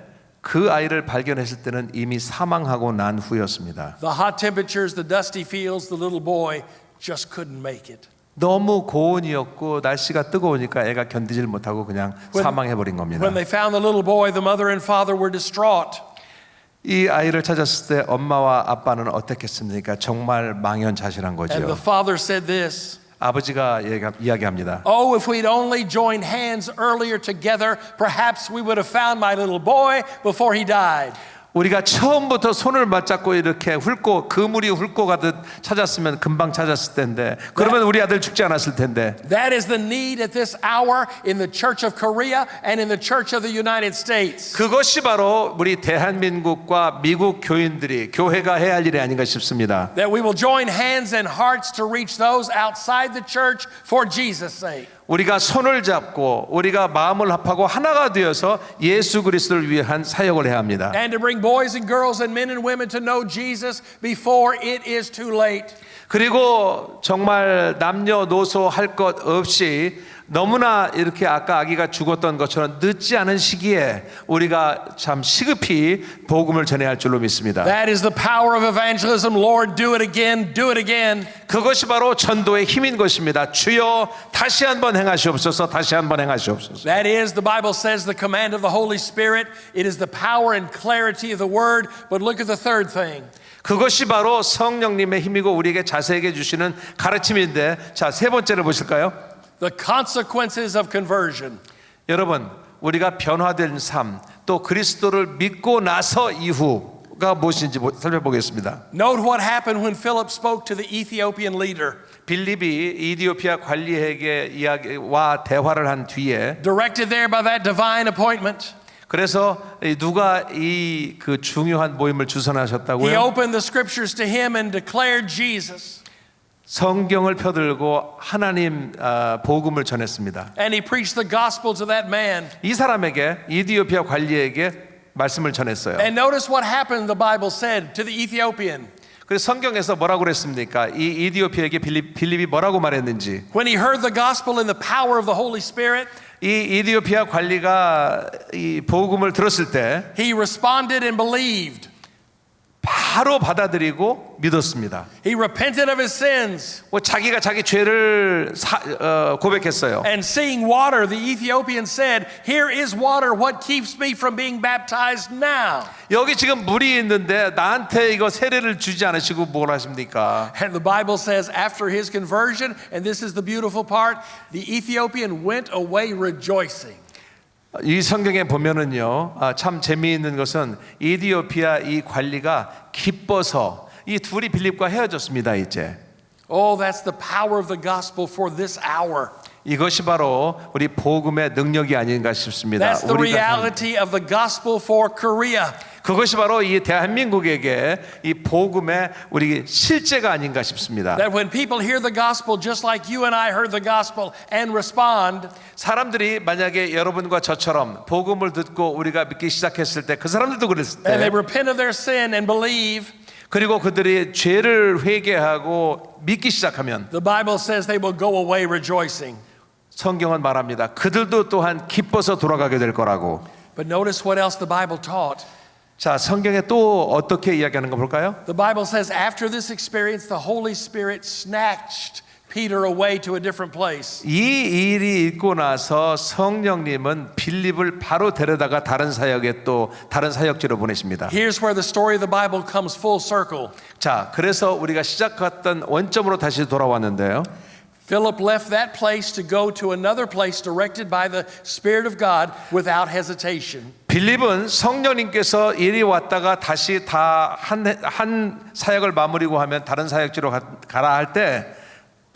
그 아이를 발견했을 때는 이미 사망하고 난 후였습니다. The hot temperatures, the dusty fields, the little boy just couldn't make it. 너무 고온이었고 날씨가 뜨거우니까 애가 견디질 못하고 그냥 사망해버린 겁니다. When they found the little boy, the mother and father were distraught. 이 아이를 찾았을 때 엄마와 아빠는 어떻겠습니까? 정말 망연자실한 And the 거죠. father said this. 아버지가 이야기합니다. Oh, if we'd only joined hands earlier together, perhaps we would have found my little boy before he died. 우리가 처음부터 손을 맞잡고 이렇게 훑고 그물이 훑고 가듯 찾았으면 금방 찾았을 텐데 그러면 우리 아들 죽지 않았을 텐데. That is the need at this hour in the Church of Korea and in the Church of the United States. 그것이 바로 우리 대한민국과 미국 교인들이 교회가 해야 할 일이 아닌가 싶습니다. That we will join hands and hearts to reach those outside the church for Jesus' sake. 우리가 손을 잡고 우리가 마음을 합하고 하나가 되어서 예수 그리스도를 위한 사역을 해야 합니다. And to bring boys and girls and men and women to know Jesus before it is too late. 그리고 정말 남녀노소 할 것 없이 너무나 이렇게 아까 아기가 죽었던 것처럼 늦지 않은 시기에 우리가 참 시급히 복음을 전해야 할 줄로 믿습니다. That is the power of evangelism. Lord, do it again, do it again. 그것이 바로 전도의 힘인 것입니다. 주여 다시 한번 행하시옵소서. 다시 한번 행하시옵소서. That is, the Bible says, the command of the Holy Spirit. It is the power and clarity of the word. But look at the third thing. 그것이 바로 성령님의 힘이고 우리에게 자세하게 주시는 가르침인데 자, 세 번째를 보실까요? The consequences of conversion. 여러분, 우리가 변화된 삶, 또 그리스도를 믿고 나서 이후가 무엇인지 살펴보겠습니다. Note what happened when Philip spoke to the Ethiopian leader. 빌립이 이디오피아 관리에게 이야기와 대화를 한 뒤에 Directed there by that divine appointment. 그래서 누가 이 그 중요한 모임을 He 주선하셨다고요? opened the scriptures to him and declared Jesus. 성경을 펴들고 하나님 복음을 전했습니다. And he preached the gospel to that man. 이 사람에게 이디오피아 관리에게 말씀을 전했어요. And notice what happened, the Bible said, to the Ethiopian. 그래서 성경에서 뭐라고 그랬습니까? 이 이디오피아에게 빌립이 뭐라고 말했는지. When he heard the gospel in the power of the Holy Spirit, 이 이디오피아 관리가 이 복음을 들었을 때 he responded and believed. 바로 받아들이고 믿었습니다. He repented of his sins. 자기가 자기 죄를 고백했어요. And seeing water, the Ethiopian said, "Here is water. What keeps me from being baptized now?" 여기 지금 물이 있는데 나한테 이거 세례를 주지 않으시고 뭘 하십니까? And the Bible says after his conversion, and this is the beautiful part, the Ethiopian went away rejoicing. 이 성경에 보면은요, 참 재미있는 것은 이디오피아 이 관리가 기뻐서 이 둘이 빌립과 헤어졌습니다. 이제 Oh, that's the power of the gospel for this hour. 이것이 바로 우리 복음의 능력이 아닌가 싶습니다. That's the reality of the gospel for Korea. 그것이 바로 이 대한민국에게 이 복음의 우리 실제가 아닌가 싶습니다. That when people hear the gospel just like you and I heard the gospel and respond, 사람들이 만약에 여러분과 저처럼 복음을 듣고 우리가 믿기 시작했을 때 그 사람들도 그랬을 and they 때 repent of their sin and believe, 그리고 그들이 죄를 회개하고 믿기 시작하면 the Bible says they will go away rejoicing. 성경은 말합니다. 그들도 또한 기뻐서 돌아가게 될 거라고. But notice what else the Bible taught. 자, 성경에 또 어떻게 이야기하는 거 볼까요? The Bible says after this experience, the Holy Spirit snatched Peter away to a different place. 이 일이 있고 나서 성령님은 빌립을 바로 데려다가 다른 사역에 또 다른 사역지로 보내십니다. Here's where the story of the Bible comes full circle. 자, 그래서 우리가 시작했던 원점으로 다시 돌아왔는데요. Philip left that place to go to another place directed by the Spirit of God without hesitation. 빌립은 성령님께서 이리 왔다가 다시 다 한 사역을 마무리고 하면 다른 사역지로 가라 할 때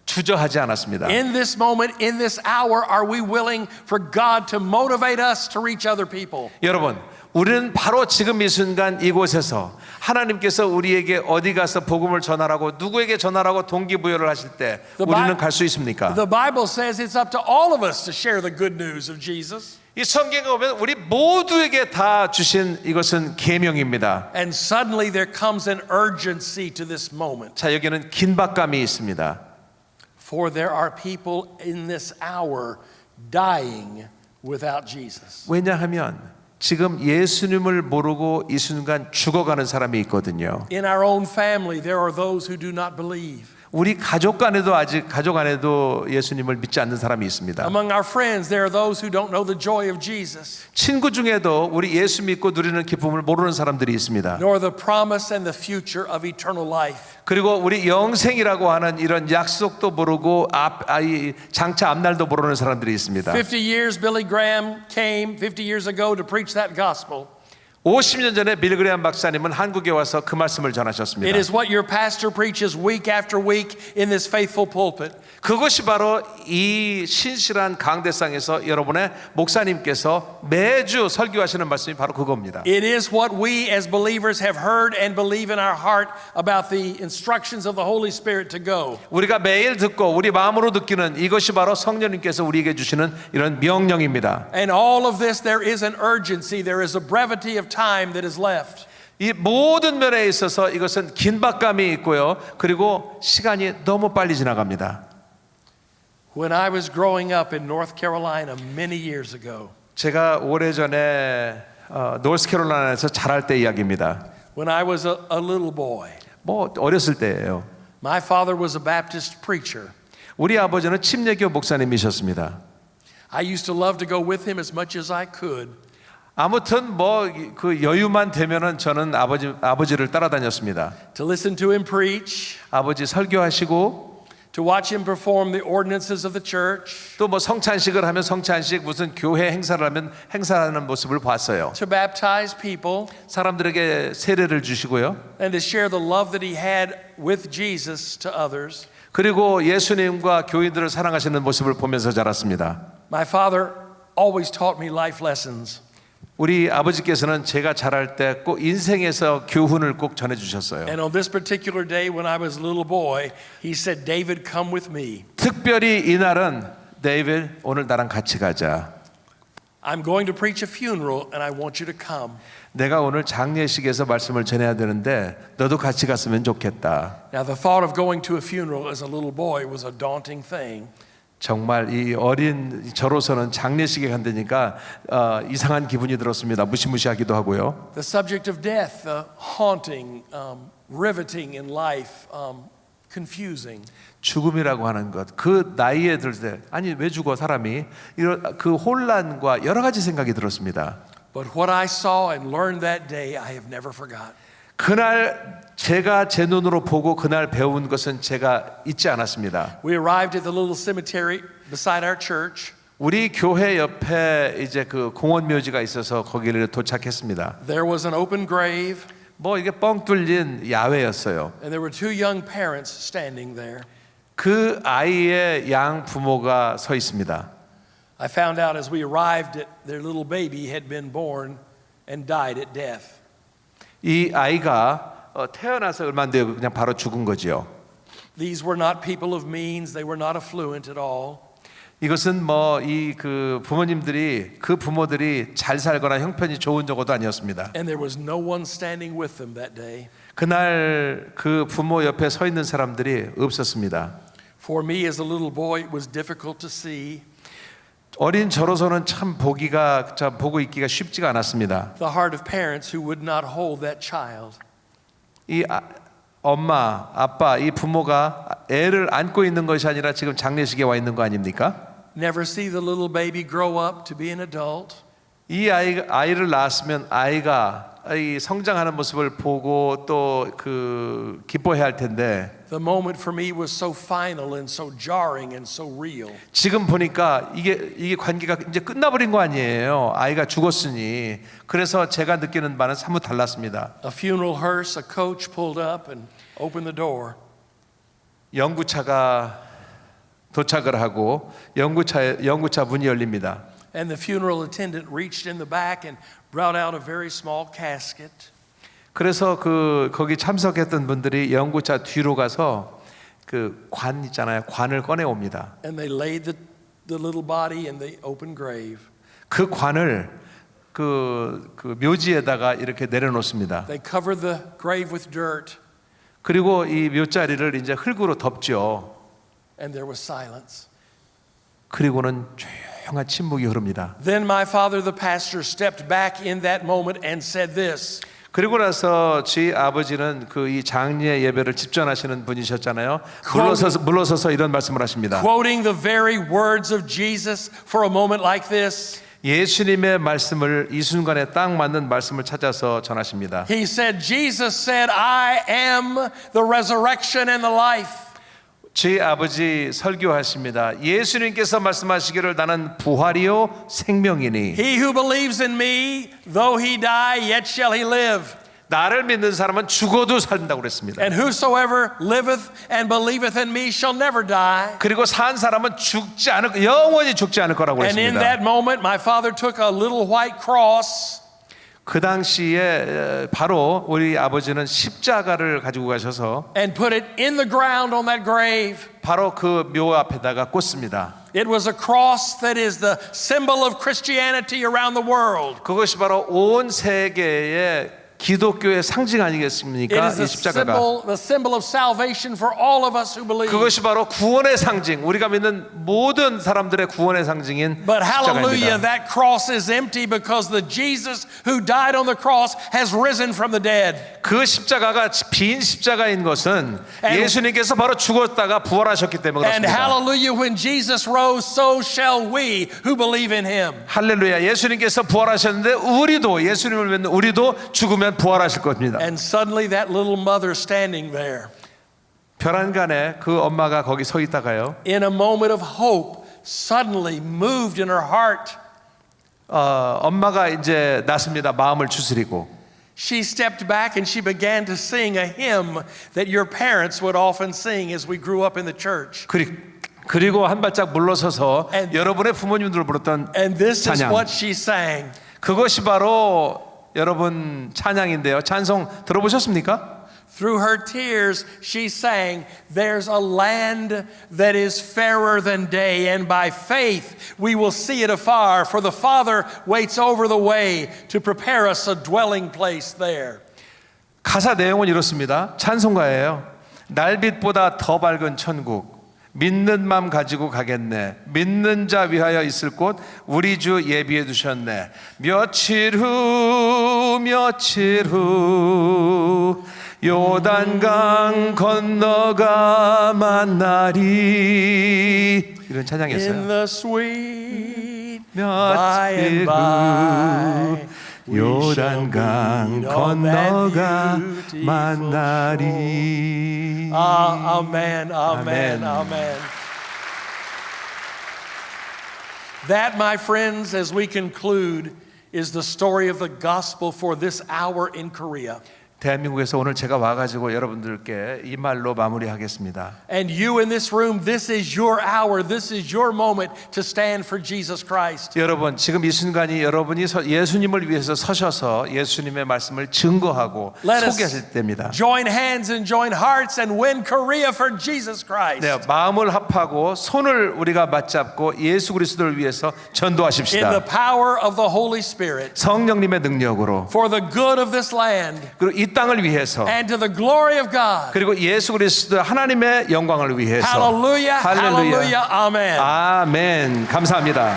주저하지 않았습니다. In this moment, in this hour, are we willing for God to motivate us to reach other people? 여러분, 우리는 바로 지금 이 순간 이곳에서 하나님께서 우리에게 어디 가서 복음을 전하라고 누구에게 전하라고 동기부여를 하실 때 우리는 갈 수 있습니까? The Bible says it's up to all of us to share the good news of Jesus. 이 성경에 보면 우리 모두에게 다 주신 이것은 계명입니다. And suddenly there comes an urgency to this moment. 자, 여기는 긴박감이 있습니다. For there are people in this hour dying without Jesus. 왜냐하면 지금 예수님을 모르고 이 순간 죽어가는 사람이 있거든요. In our own family, there are those who do not believe. 우리 가족 간에도 아직 가족 안에도 예수님을 믿지 않는 사람이 있습니다. Among our friends, there are those who don't know the joy of Jesus, 친구 중에도 우리 예수 믿고 누리는 기쁨을 모르는 사람들이 있습니다. nor the promise and the future of eternal life. 그리고 우리 영생이라고 하는 이런 약속도 모르고 장차 앞날도 모르는 사람들이 있습니다. 50 years Billy Graham came 50 years ago to preach that gospel. 50년 전에 빌리 그레이엄 박사님은 한국에 와서 그 말씀을 전하셨습니다. It is what your pastor preaches week after week in this faithful pulpit. 그것이 바로 이 신실한 강대상에서 여러분의 목사님께서 매주 설교하시는 말씀이 바로 그겁니다. It is what we as believers have heard and believe in our heart about the instructions of the Holy Spirit to go. 우리가 매일 듣고 우리 마음으로 느끼는 이것이 바로 성령님께서 우리에게 주시는 이런 명령입니다. And all of this, there is an urgency, there is a brevity of time that is left. 이 모든 면에 있어서 이것은 긴박감이 있고요. 그리고 시간이 너무 빨리 지나갑니다. When I was growing up in North Carolina many years ago, 제가 오래전에 노스캐롤라이나에서 자랄 때 이야기입니다. when I was a little boy, 뭐 어렸을 때예요. my father was a Baptist preacher. 우리 아버지는 침례교 목사님이셨습니다. I used to love to go with him as much as I could. 아무튼 뭐 그 여유만 되면은 저는 아버지를 따라다녔습니다. To listen to him preach, 아버지 설교하시고 to watch him perform the ordinances of the church, 또 뭐 성찬식을 하면 성찬식 무슨 교회 행사를 하면 행사하는 모습을 봤어요. to baptize people, 사람들에게 세례를 주시고요. and to share the love that he had with Jesus to others. 그리고 예수님과 교인들을 사랑하시는 모습을 보면서 자랐습니다. My father always taught me life lessons. 우리 아버지께서는 제가 자랄 때 꼭 인생에서 교훈을 꼭 전해주셨어요. And on this particular day when I was a little boy, he said, David, come with me. 특별히 이날은 데이빗 오늘 나랑 같이 가자. I'm going to preach a funeral and I want you to come. 내가 오늘 장례식에서 말씀을 전해야 되는데 너도 같이 갔으면 좋겠다. Now the thought of going to a funeral as a little boy was a daunting thing. 정말 이 어린 저로서는 장례식에 간다니까 이상한 기분이 들었습니다. 무시무시하기도 하고요. The subject of death, haunting, riveting in life, confusing. 죽음이라고 하는 것, 그 나이에 들 때 아니 왜 죽어 사람이 이런 그 혼란과 여러 가지 생각이 들었습니다. But what I saw and learned that day, I have never forgot. 그날 제가 제 눈으로 보고 그날 배운 것은 제가 잊지 않았습니다. We arrived at the little cemetery beside our church. 우리 교회 옆에 이제 그 공원 묘지가 있어서 거기를 도착했습니다. There was an open grave. 뭐 이게 뻥 뚫린 야외였어요. And there were two young parents standing there. 그 아이의 양 부모가 서 있습니다. I found out as we arrived that their little baby had been born and died at death. 이 아이가 태어나서 얼마 안 돼요. 그냥 바로 죽은 거지요. These were not people of means. They were not affluent at all. 이것은 뭐 이 그 부모님들이 그 부모들이 잘 살거나 형편이 좋은 정도도 아니었습니다. And there was no one standing with them that day. 그날 그 부모 옆에 서 있는 사람들이 없었습니다. For me as a little boy, it was difficult to see. 어린 저로서는 참 보고 있기가 쉽지가 않았습니다. The heart of parents who would not hold that child. 이 엄마, 아빠, 이 부모가 애를 안고 있는 것이 아니라 지금 장례식에 와 있는 거 아닙니까? Never see the little baby grow up to be an adult. 이 아이를 낳았으면 아이가 이 성장하는 모습을 보고 또 그 기뻐해야 할 텐데 The moment for me was so final and so jarring and so real. 지금 보니까 이게 관계가 이제 끝나버린 거 아니에요. 아이가 죽었으니. 그래서 제가 느끼는 바는 사뭇 달랐습니다. A funeral hearse, a coach pulled up and opened the door. 연구차가 도착을 하고 연구차 문이 열립니다. And the funeral attendant reached in the back and brought out a very small casket. 그래서 거기 참석했던 분들이 연구차 뒤로 가서 그 관 있잖아요. 관을 꺼내 옵니다. And they laid the little body in the open grave. 그 관을 그 묘지에다가 이렇게 내려놓습니다. They covered the grave with dirt. 그리고 이 묘자리를 이제 흙으로 덮죠. And there was silence. 그리고는 조용한 침묵이 흐릅니다. Then my father, the pastor, stepped back in that moment and said this. 그리고 나서 저희 아버지는 이 장례 예배를 집전하시는 분이셨잖아요. 물러서서 이런 말씀을 하십니다. Quoting the very words of Jesus for a moment like this. 예수님의 말씀을 이 순간에 딱 맞는 말씀을 찾아서 전하십니다. He said, Jesus said, I am the resurrection and the life. 저희 아버지 설교하십니다. 예수님께서 말씀하시기를 나는 부활이요 생명이니 He who believes in me, though he die, yet shall he live. 나를 믿는 사람은 죽어도 산다고 그랬습니다. And whosoever liveth and believeth in me shall never die. 그리고 산 사람은 영원히 죽지 않을 거라고 And in 그랬습니다. that moment, my father took a little white cross. 그 당시에 바로 우리 아버지는 십자가를 가지고 가셔서 And put it in the ground on that grave. 바로 그 묘 앞에다가 꽂습니다. It was a cross that is the symbol of Christianity around the world. 그것이 바로 온 세계의 기독교의 상징 It 아니겠습니까? is 이 십자가가. the symbol of salvation for all of us who believe. 그것이 바로 구원의 상징, 우리가 믿는 모든 사람들의 구원의 상징인 But hallelujah, 십자가입니다. that cross is empty because the Jesus who died on the cross has risen from the dead. 그 십자가가 빈 십자가인 것은 And- 예수님께서 바로 죽었다가 부활하셨기 때문에 And 그렇습니다. hallelujah, when Jesus rose, so shall we who believe in him. 할렐루야. 예수님께서 부활하셨는데 우리도 예수님을 믿는 우리도 죽으면 부활하실 겁니다. And suddenly that little mother standing there, 별안간에 그 엄마가 거기 서 있다가요. in a moment of hope, suddenly moved in her heart. 엄마가 이제 났습니다. 마음을 추스리고. She stepped back and she began to sing a hymn that your parents would often sing as we grew up in the church. 그리고 한 발짝 물러서서 And- 여러분의 부모님들 부르던 And this is 찬양. what she sang. 그것이 바로 여러분 찬양인데요. 찬송 들어보셨습니까? Through her tears, she sang, there's a land that is fairer than day, and by faith we will see it afar, for the Father waits over the way to prepare us a dwelling place there. 가사 내용은 이렇습니다. 찬송가예요. 날빛보다 더 밝은 천국, 믿는 맘 가지고 가겠네. 믿는 자 위하여 있을 곳 우리 주 예비해 두셨네. 며칠 후 요단강 건너가 만나리. 이런 In 찬양이었어요. the sweet 며칠 by and by, 후 요단강 건너가 만나리. Amen, amen, Amen. amen. That, my friends, as we conclude, is the story of the gospel for this hour in Korea. 대한민국에서 오늘 제가 와가지고 여러분들께 이 말로 마무리하겠습니다. And you in this room, this is your hour, this is your moment to stand for Jesus Christ. 여러분 지금 이 순간이 여러분이 예수님을 위해서 서셔서 예수님의 말씀을 증거하고 Let us 소개하실 때입니다. join hands and join hearts and win Korea for Jesus Christ. 네, 마음을 합하고 손을 우리가 맞잡고 예수 그리스도를 위해서 In the 전도하십시다. power of the Holy Spirit 성령님의 능력으로 for the good of this land 그리고 이 이 땅을 위해서 and to the glory of God. 그리고 예수 그리스도 하나님의 영광을 위해서. Hallelujah, hallelujah, amen. 아멘. 감사합니다.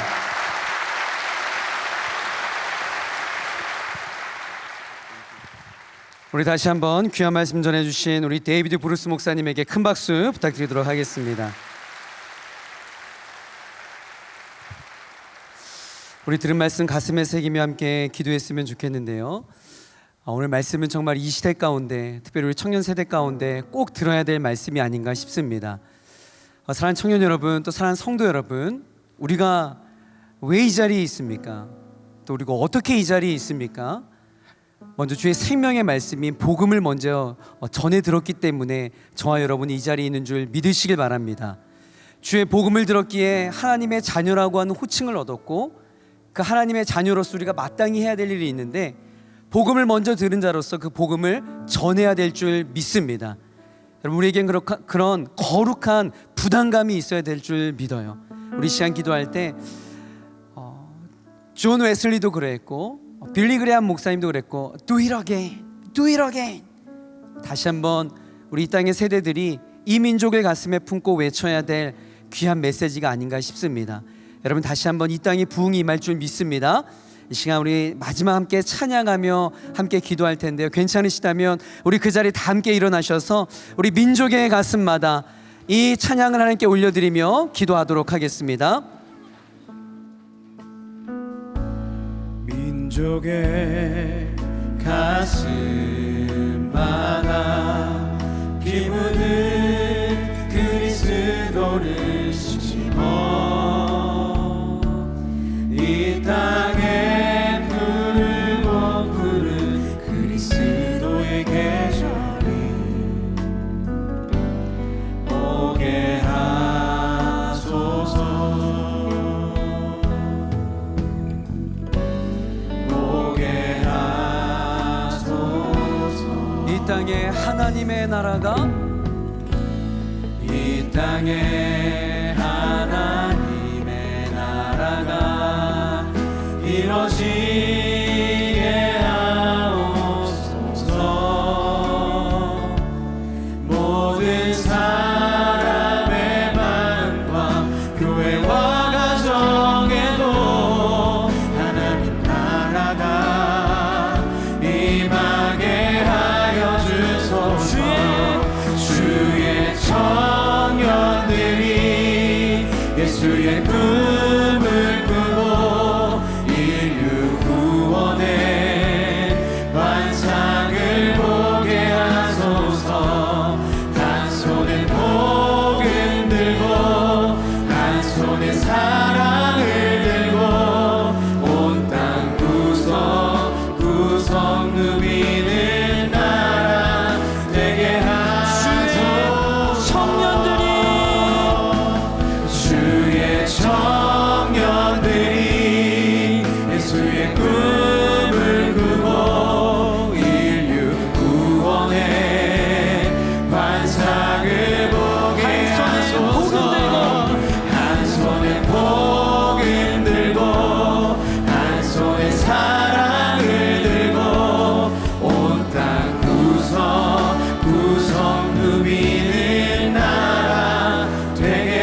우리 다시 한번 귀한 말씀 전해주신 우리 데이비드 브루스 목사님에게 큰 박수 부탁드리도록 하겠습니다. 우리 들은 말씀 가슴에 새기며 함께 기도했으면 좋겠는데요. 오늘 말씀은 정말 이 시대 가운데, 특별히 우리 청년 세대 가운데 꼭 들어야 될 말씀이 아닌가 싶습니다. 사랑하는 청년 여러분, 또 사랑하는 성도 여러분, 우리가 왜 이 자리에 있습니까? 또 우리가 어떻게 이 자리에 있습니까? 먼저 주의 생명의 말씀인 복음을 먼저 전해 들었기 때문에 저와 여러분이 이 자리에 있는 줄 믿으시길 바랍니다. 주의 복음을 들었기에 하나님의 자녀라고 하는 호칭을 얻었고, 그 하나님의 자녀로서 우리가 마땅히 해야 될 일이 있는데, 복음을 먼저 들은 자로서 그 복음을 전해야 될 줄 믿습니다. 여러분, 우리에겐 그런 거룩한 부담감이 있어야 될 줄 믿어요. 우리 시간 기도할 때 존 웨슬리도 그랬고 빌리 그레함 목사님도 그랬고 Do it again, do it again. 다시 한번 우리 이 땅의 세대들이 이 민족을 가슴에 품고 외쳐야 될 귀한 메시지가 아닌가 싶습니다. 여러분, 다시 한번 이 땅에 부흥이 임할 줄 믿습니다. 이 시간 우리 마지막 함께 찬양하며 함께 기도할 텐데요, 괜찮으시다면 우리 그 자리에 다 함께 일어나셔서 우리 민족의 가슴마다 이 찬양을 하나님께 올려드리며 기도하도록 하겠습니다. 민족의 가슴마다 피 묻은 그리스도를 심어 이 땅에 푸르고 푸른 그리스도의 계절이 오게 하소서. 이 땅에 하나님의 나라가, 이 땅에 하나님의 나라가 이루어지게 하옵소서. 모든 사람의 마음과 교회와 가정에도 하나님 나라가 임하게 하여 주소서. 주의 청년들이 예수의 꿈을 꾸고 인류 구원의 환상을 보게 하소서. 한 손에 복음 들고 한 손에 사랑을 들고 온 땅 구석구석 누비는 나라 되게 주의 청년들이 예수의 꿈을 꾸고 인류 구원의 환상을 보게 하소서. 한 손에 복음 들고 한 손에 사랑을 들고 온 땅 구석구석 누비는 나라 되게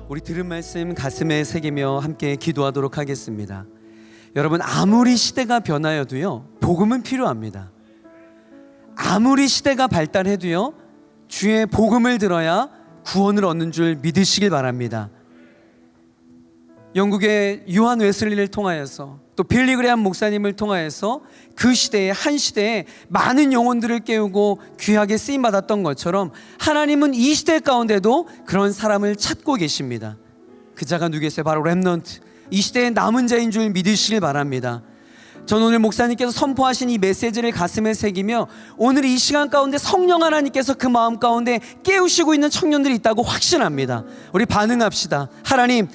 우리 들은 말씀 가슴에 새기며 함께 기도하도록 하겠습니다. 여러분, 아무리 시대가 변하여도요, 복음은 필요합니다. 아무리 시대가 발달해도요, 주의 복음을 들어야 구원을 얻는 줄 믿으시길 바랍니다. 영국의 요한 웨슬리를 통하여서, 또 빌리 그레함 목사님을 통하여서 그 시대에, 한 시대에 많은 영혼들을 깨우고 귀하게 쓰임받았던 것처럼 하나님은 이 시대 가운데도 그런 사람을 찾고 계십니다. 그 자가 누구겠어요? 바로 렘넌트, 이 시대의 남은 자인 줄 믿으시길 바랍니다. 저는 오늘 목사님께서 선포하신 이 메시지를 가슴에 새기며 오늘 이 시간 가운데 성령 하나님께서 그 마음 가운데 깨우시고 있는 청년들이 있다고 확신합니다. 우리 반응합시다. 하나님,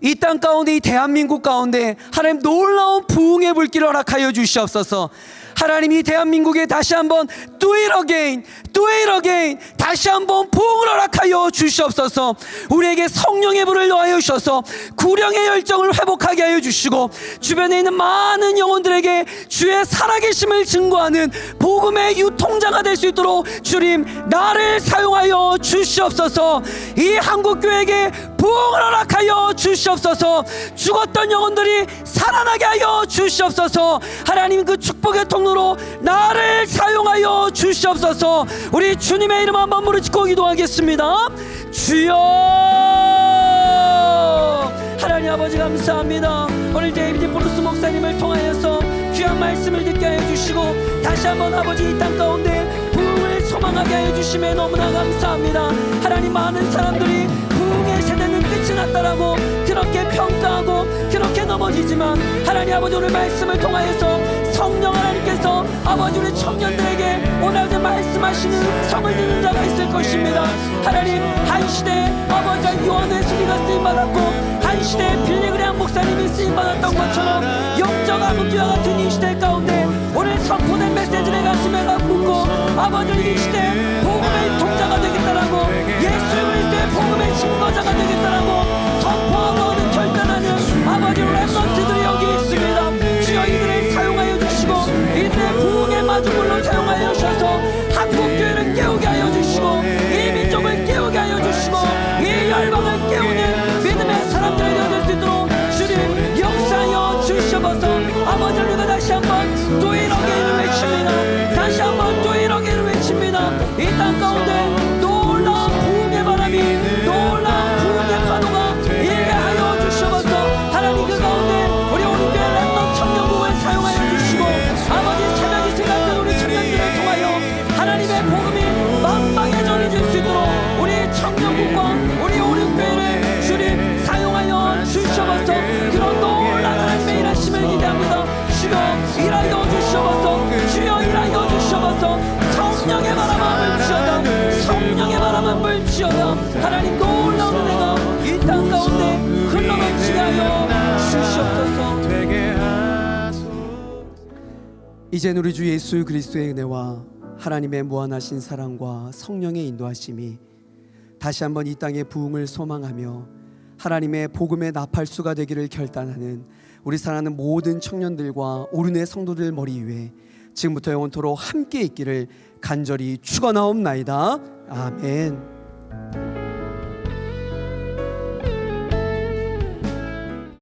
이 땅 가운데, 이 대한민국 가운데 하나님 놀라운 부흥의 불길을 허락하여 주시옵소서. 하나님이 대한민국에 다시 한번 do it again, do it again, 다시 한번 부흥을 허락하여 주시옵소서. 우리에게 성령의 불을 넣어여 주셔서 구령의 열정을 회복하게 하여 주시고, 주변에 있는 많은 영혼들에게 주의 살아계심을 증거하는 복음의 유통자가 될 수 있도록 주님 나를 사용하여 주시옵소서. 이 한국교회에게 부흥을 허락하여 주시옵소서. 죽었던 영혼들이 살아나게 하여 주시옵소서. 하나님 그 축복의 통로로 나를 사용하여 주시옵소서. 우리 주님의 이름 한번 부르짖고 기도하겠습니다. 주여, 하나님 아버지 감사합니다. 오늘 데이비드 브루스 목사님을 통하여서 귀한 말씀을 듣게 하여 주시고, 다시 한번 아버지 이 땅 가운데 부흥을 소망하게 하여 주심에 너무나 감사합니다. 하나님, 많은 사람들이 부흥의 세대는 끝이 났다라고 그렇게 평가하고 그렇게 넘어지지만, 하나님 아버지 오늘 말씀을 통하여서 성령 하나님께서 아버지 우리 청년들에게 오늘 아버지 말씀하시는 음성을 듣는 자가 있을 것입니다. 하나님, 한 시대에 아버지가 요한의 수리가 쓰임받았고, 한 시대에 빌리그레한 목사님이 쓰임받았던 것처럼 영적 암흑기와 같은 이 시대 가운데 오늘 선포된 메시지를 가슴에 갖고 아버지 이 시대 복음의 통자가 되겠다라고, 예수 그리스도의 복음의 증거자가 되겠다라고 선포하고 결단하는 아버지 랩런트들이 여기 있습니다. 주여 이들을 사용하여 주시고, 이들의 부흥의 마중물로 사용하여 주셔서 한국교회를 깨우게 하여 주시고, 이 민족을 깨우게 하여 주시고, 이 열방을 깨우는 믿음의 사람들을 얻을 수 있도록 주님 역사하여 주시옵소서. 아버지 우리가 다시 한번 또 이러게를 외칩니다. 다시 한번 또 이러게를 외칩니다. 이 땅 가운데 놀라운 부흥의 바람이, 놀라운 부흥의 파도가 일게 하여 주시옵소서. 하나님 그 가운데 우리 오른교회 랩넌트 청년국을 사용하여 주시고, 아버지 새벽 이슬 같은 우리 청년들을 통하여 하나님의 복음이 만방에 전해질 수 있도록 우리 청년국과 우리 오른교회를 주님 사용하여 주시옵소서. 그런 놀라운 하나님의 일하심을 기대합니다. 주여 일하여 주시옵소서. 주여 일하여 주시옵소서. 성령의 바람을 불지어다, 성령의 바람을 불지어다. 하나님 놀라운 은혜가 이 땅 가운데 흘러넘치게 하여 주시옵소서. 이젠 우리 주 예수 그리스도의 은혜와 하나님의 무한하신 사랑과 성령의 인도하심이 다시 한번 이 땅의 부흥을 소망하며 하나님의 복음의 나팔수가 되기를 결단하는 우리 사랑하는 모든 청년들과 오른의 성도들 머리 위에 지금부터 영원토록 함께 있기를 간절히 축원하옵나이다. 아멘.